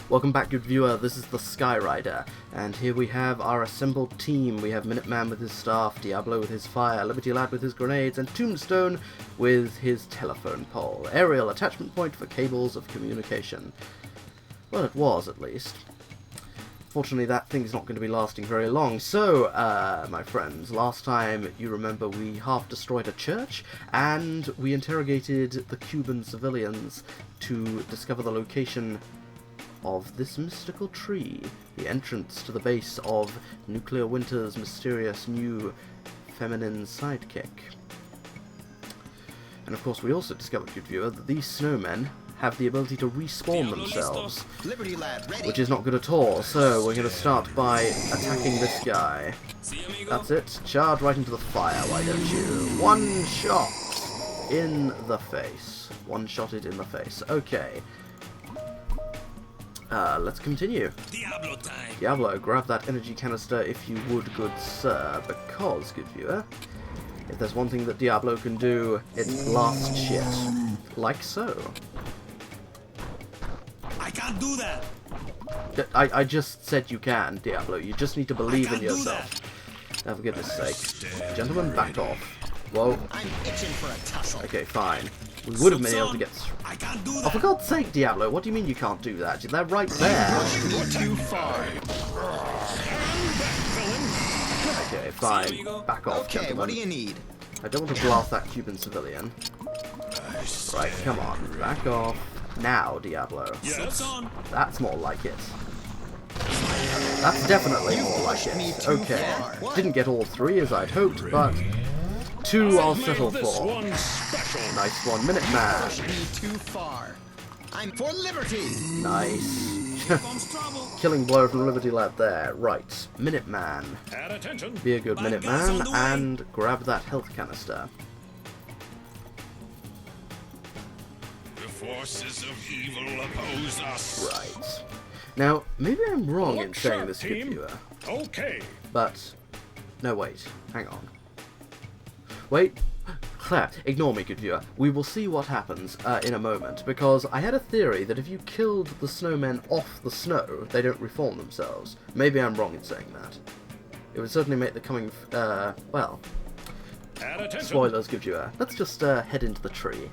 Welcome back, good viewer. This is the Skyrider, and here we have our assembled team. We have Minuteman with his staff, Diablo with his fire, Liberty Lad with his grenades, and Tombstone with his telephone pole. Aerial attachment point for cables of communication. Well, it was, at least. Fortunately, that thing's not going to be lasting very long. So, my friends, last time, you remember, we half-destroyed a church, and we interrogated the Cuban civilians to discover the location of this mystical tree, the entrance to the base of Nuclear Winter's mysterious new feminine sidekick. And of course we also discovered, good viewer, that these snowmen have the ability to respawn themselves, which is not good at all. So we're going to start by attacking this guy. That's it, charge right into the fire, why don't you? One shot in the face. One shotted in the face. Okay. Let's continue. Diablo time. Diablo, grab that energy canister if you would, good sir, because, good viewer, if there's one thing that Diablo can do, it's blast shit. Like so. I can't do that. I just said you can, Diablo. You just need to believe in yourself. Oh, for goodness sake. Gentlemen, back off. Whoa. I'm itching for a tussle. Okay, fine. We would have been able to get through. I can't do that. Oh, for God's sake, Diablo, what do you mean you can't do that? They're right there. Too far. Okay, fine. Back off, Okay, gentlemen. what do you need? I don't want to blast that Cuban civilian. Right, come on. Back off. Now, Diablo. Yes. On. That's more like it. That's definitely more like it. Okay. Didn't get all three as I'd hoped, but two I'll settle for. Nice one. Minuteman. Push me too far. I'm for liberty. Nice. Comes trouble. Killing blow from Liberty Lad there. Right. Minuteman. At attention. Be a good Bad guys on Minuteman the way. and grab that health canister. The forces of evil oppose us. Right. Now, maybe I'm wrong in Look saying sharp, this, good team. viewer, Okay. but... No, wait. Hang on. Wait. Claire, ignore me, good viewer. We will see what happens in a moment, because I had a theory that if you killed the snowmen off the snow, they don't reform themselves. Maybe I'm wrong in saying that. It would certainly make the coming... well... At attention. Spoilers, good viewer. Let's just head into the tree.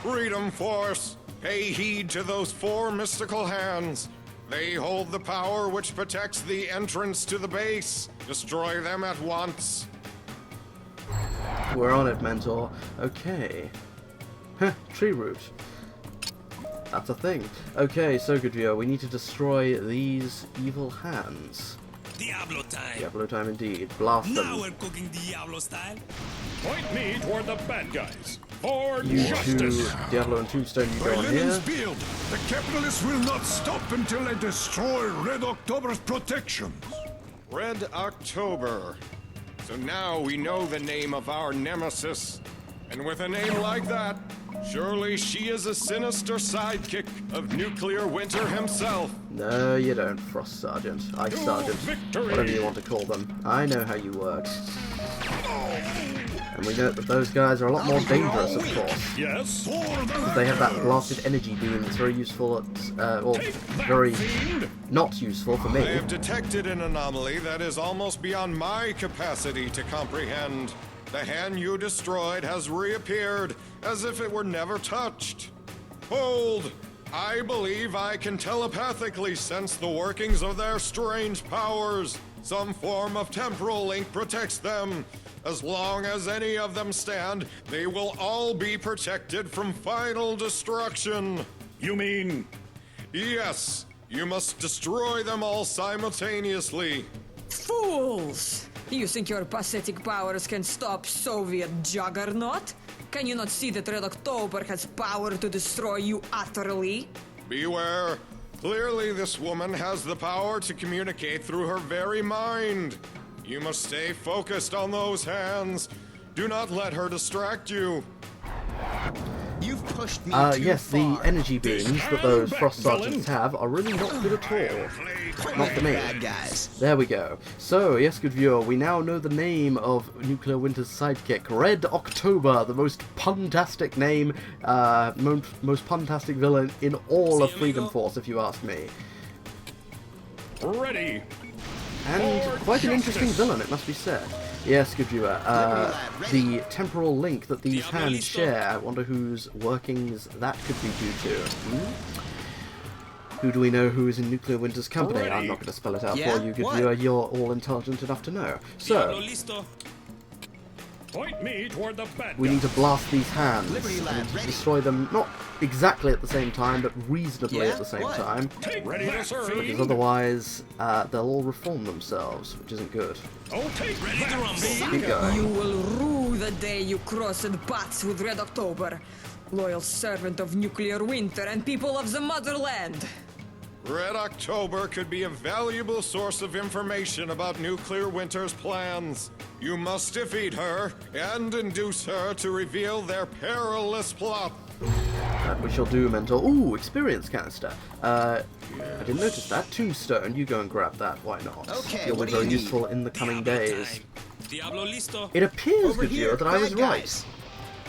Freedom Force, pay heed to those four mystical hands. They hold the power which protects the entrance to the base. Destroy them at once. We're on it, Mentor. Okay. Heh, tree root. That's a thing. Okay, so good viewer, we need to destroy these evil hands. Diablo time. Diablo time indeed. Blast Now them. we're cooking Diablo style. Point me toward the bad guys. For You two, justice. Diablo and Tombstone, you go on here. Field, the capitalists will not stop until they destroy Red October's protections. Red October. So now we know the name of our nemesis. And with a name like that, surely she is a sinister sidekick of Nuclear Winter himself. No, you don't, Frost Sergeant. Ice Sergeant. victory! Whatever you want to call them. I know how you work. And we know that those guys are a lot more dangerous, of course. Yes. Because they have that blasted energy beam that's very useful at, or very not useful for I me. have detected an anomaly that is almost beyond my capacity to comprehend. The hand you destroyed has reappeared as if it were never touched. Hold! I believe I can telepathically sense the workings of their strange powers. Some form of temporal link protects them. As long as any of them stand, they will all be protected from final destruction. You mean Yes, you must destroy them all simultaneously. Fools! You think your pathetic powers can stop Soviet juggernaut? Can you not see that Red October has power to destroy you utterly? Beware. Clearly, this woman has the power to communicate through her very mind. You must stay focused on those hands. Do not let her distract you. You've pushed me too yes, the far. energy beams that those Frost Villain. Sergeants have are really not good at all. Not for me. Bad guys. There we go. So, yes, good viewer, we now know the name of Nuclear Winter's sidekick, Red October, the most puntastic name, most puntastic villain in all of Freedom Force, if you ask me. Ready. And For quite an interesting justice. villain, it must be said. Yes, good viewer. The temporal link that these hands share, I wonder whose workings that could be due to. Who do we know who is in Nuclear Winter's company? Ready. I'm not going to spell it out Yeah? for you, good What? viewer. You're all intelligent enough to know. Diablo So, listo. Point me toward the bad we guys. need to blast these hands. Liberty We Lad, need to ready. destroy them, not exactly at the same time, but reasonably Yeah? at the same What? time. Take Ready to that, serve. Because fiend. otherwise, they'll all reform themselves, which isn't good. Oh, take Ready to that, rumble. fiend. Keep going. You will rue the day you crossed paths with Red October, loyal servant of nuclear winter and people of the motherland. Red October could be a valuable source of information about Nuclear Winter's plans. You must defeat her and induce her to reveal their perilous plot. That we shall do, Mentor. Ooh, experience canister. I didn't notice that. Tombstone, you go and grab that. Why not? Okay, You'll what be do you very need? useful in the coming Diablo days. time. Diablo listo. It appears, Over good here, viewer, that I was bad right. guys.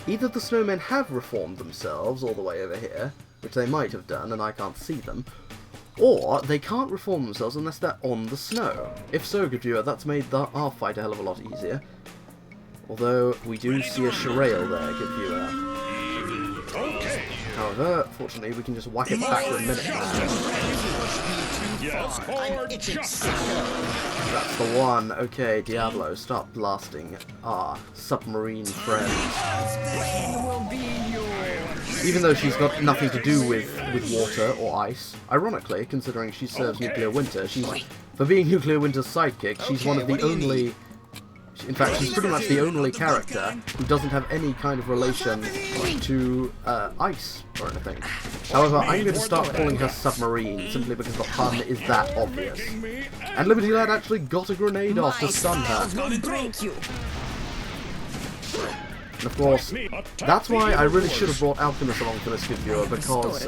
Either the snowmen have reformed themselves all the way over here, which they might have done, and I can't see them, or they can't reform themselves unless they're on the snow. If so, good viewer, that's made our fight a hell of a lot easier. Although, we do see a Shirail there, good viewer. Okay. However, fortunately, we can just whack it back with Minuteman. Yes, I'm for itching. justice. That's the one. Okay, Diablo, start blasting our submarine friend. Pain will be yours. Even though she's got nothing to do with water or ice. Ironically, considering she serves Okay. Nuclear Winter, for being Nuclear Winter's sidekick, she's Okay, one of the what do you only... In fact, she's pretty much the only character who doesn't have any kind of relation to ice or anything. However, I'm going to start calling her Submarine, simply because the pun is that obvious. Making me And Liberty Lad actually got a grenade off to stun her. will break you. And of course, that's why I really should have brought Alchemist along for this good viewer, because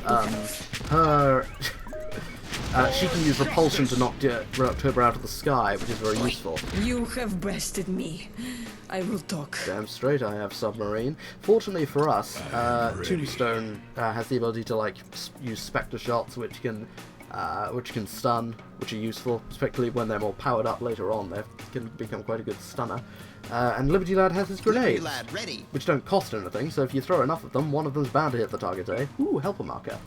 she can use repulsion to knock Red October out of the sky, which is very useful. You have bested me. I will talk. Damn straight I have Submarine. Fortunately for us, Tombstone has the ability to use Spectre shots, which can stun, which are useful, particularly when they're more powered up later on. They can become quite a good stunner. And Liberty Lad has his Liberty grenades, Lad, ready. which don't cost anything, so if you throw enough of them, one of them's bound to hit the target, eh? Ooh, helper marker.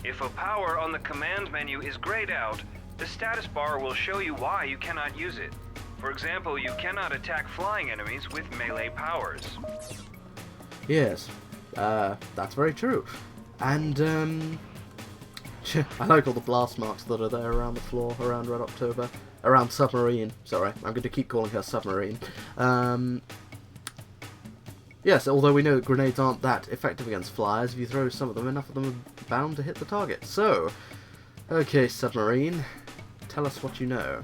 If a power on the command menu is grayed out, the status bar will show you why you cannot use it. For example, you cannot attack flying enemies with melee powers. Yes, that's very true. And, I like all the blast marks that are there around the floor, around Red October. Around Submarine, sorry. I'm going to keep calling her Submarine. Yes, although we know that grenades aren't that effective against flyers, if you throw some of them, enough of them are bound to hit the target. So, okay, Submarine, tell us what you know.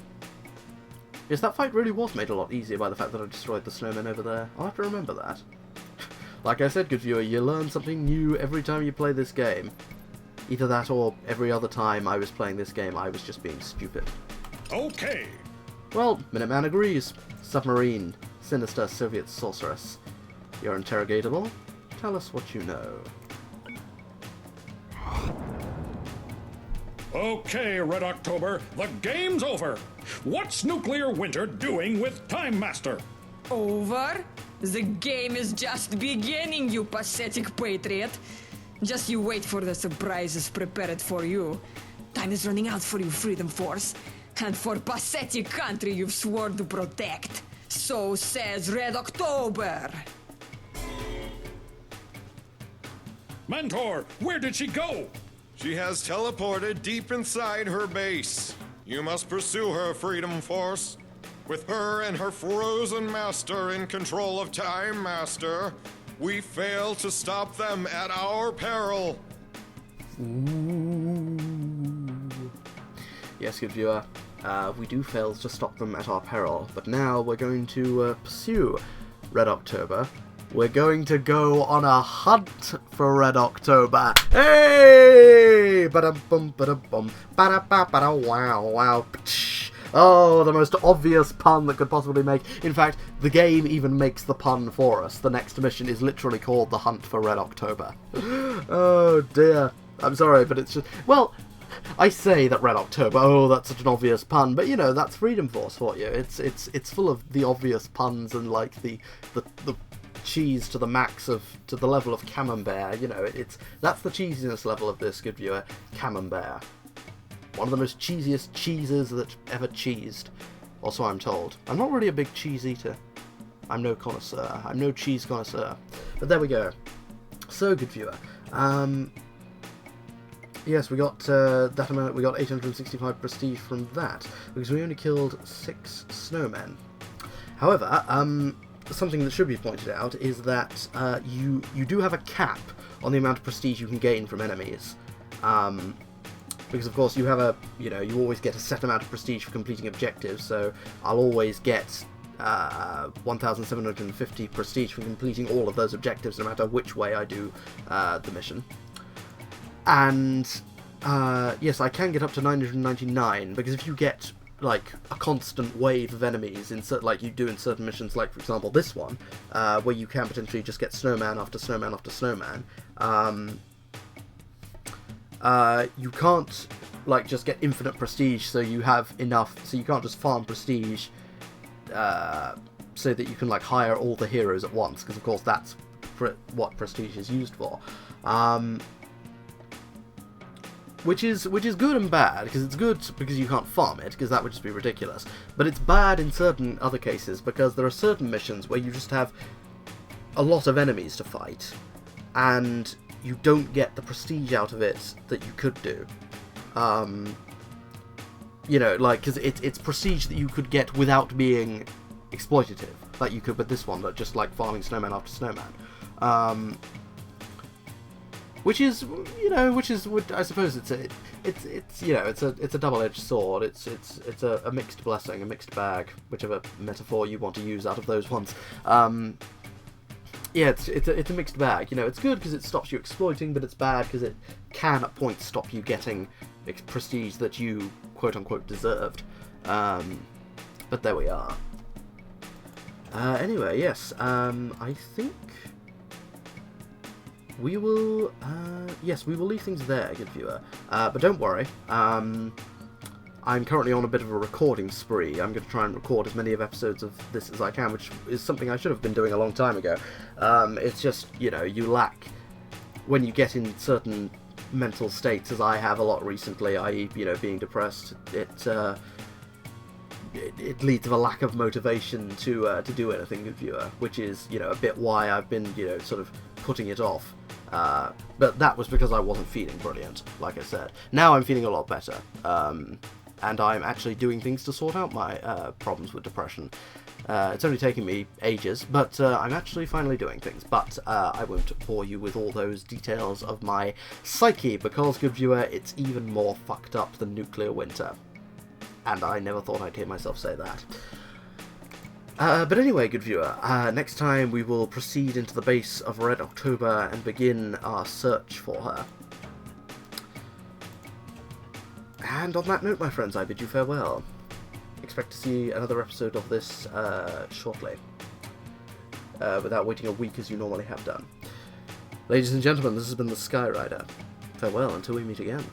Yes, that fight really was made a lot easier by the fact that I destroyed the snowmen over there. I'll have to remember that. Like I said, good viewer, you learn something new every time you play this game. Either that or every other time I was playing this game, I was just being stupid. Okay. Well, Minuteman agrees. Submarine, Sinister Soviet Sorceress. You're interrogatable. Tell us what you know. Okay, Red October, the game's over. What's Nuclear Winter doing with Time Master? Over? The game is just beginning, you pathetic patriot. Just you wait for the surprises prepared for you. Time is running out for you, Freedom Force. And for pathetic country you've sworn to protect. So says Red October. Mentor, where did she go? She has teleported deep inside her base. You must pursue her, Freedom Force. With her and her frozen master in control of Time Master, we fail to stop them at our peril. Yes, good viewer. We do fail to stop them at our peril, but now we're going to pursue Red October we're going to go on a hunt for Red October. Hey! Ba-da-bum, ba-da-bum, ba-da-ba-ba-da, wow, wow. Oh, the most obvious pun that could possibly make. In fact, the game even makes the pun for us. The next mission is literally called The Hunt for Red October. Oh, dear. I'm sorry, but it's just... Well, I say that Red October, oh, that's such an obvious pun, but, you know, that's Freedom Force for you. It's full of the obvious puns and, like, the cheese to the max to the level of camembert, you know, that's the cheesiness level of this, good viewer, camembert. One of the most cheesiest cheeses that ever cheesed, or so I'm told. I'm not really a big cheese eater. I'm no connoisseur. I'm no cheese connoisseur. But there we go. So, good viewer. Yes, we got that amount. We got 865 prestige from that because we only killed 6 snowmen. However, something that should be pointed out is that you do have a cap on the amount of prestige you can gain from enemies. Because of course you have you always get a set amount of prestige for completing objectives, so I'll always get 1,750 prestige for completing all of those objectives, no matter which way I do the mission. And yes, I can get up to 999, because if you get like a constant wave of enemies in like you do in certain missions, like for example this one, where you can potentially just get snowman after snowman after snowman, you can't like just get infinite prestige, so you have enough, so you can't just farm prestige so that you can like hire all the heroes at once, because of course that's what prestige is used for. Which is good and bad, because it's good because you can't farm it, because that would just be ridiculous. But it's bad in certain other cases, because there are certain missions where you just have a lot of enemies to fight, and you don't get the prestige out of it that you could do. You know, like, because it's prestige that you could get without being exploitative, like you could with this one, but just like farming snowman after snowman. Which is, I suppose it's a double-edged sword. It's a mixed blessing, a mixed bag, whichever metaphor you want to use out of those ones. Yeah, it's a mixed bag. You know, it's good because it stops you exploiting, but it's bad because it can at points stop you getting prestige that you quote unquote deserved. But there we are. Anyway, yes. I think we will, yes, we will leave things there, good viewer. But don't worry, I'm currently on a bit of a recording spree. I'm going to try and record as many of episodes of this as I can, which is something I should have been doing a long time ago. It's just, you know, you lack, when you get in certain mental states, as I have a lot recently, i.e., you know, being depressed, it leads to a lack of motivation to do anything, good viewer, which is, you know, a bit why I've been, you know, sort of putting it off. But that was because I wasn't feeling brilliant, like I said. Now I'm feeling a lot better, and I'm actually doing things to sort out my problems with depression. It's only taken me ages, but I'm actually finally doing things. But I won't bore you with all those details of my psyche, because, good viewer, it's even more fucked up than nuclear winter. And I never thought I'd hear myself say that. But anyway, good viewer, next time we will proceed into the base of Red October and begin our search for her. And on that note, my friends, I bid you farewell. Expect to see another episode of this shortly, without waiting a week as you normally have done. Ladies and gentlemen, this has been the Skyrider. Farewell until we meet again.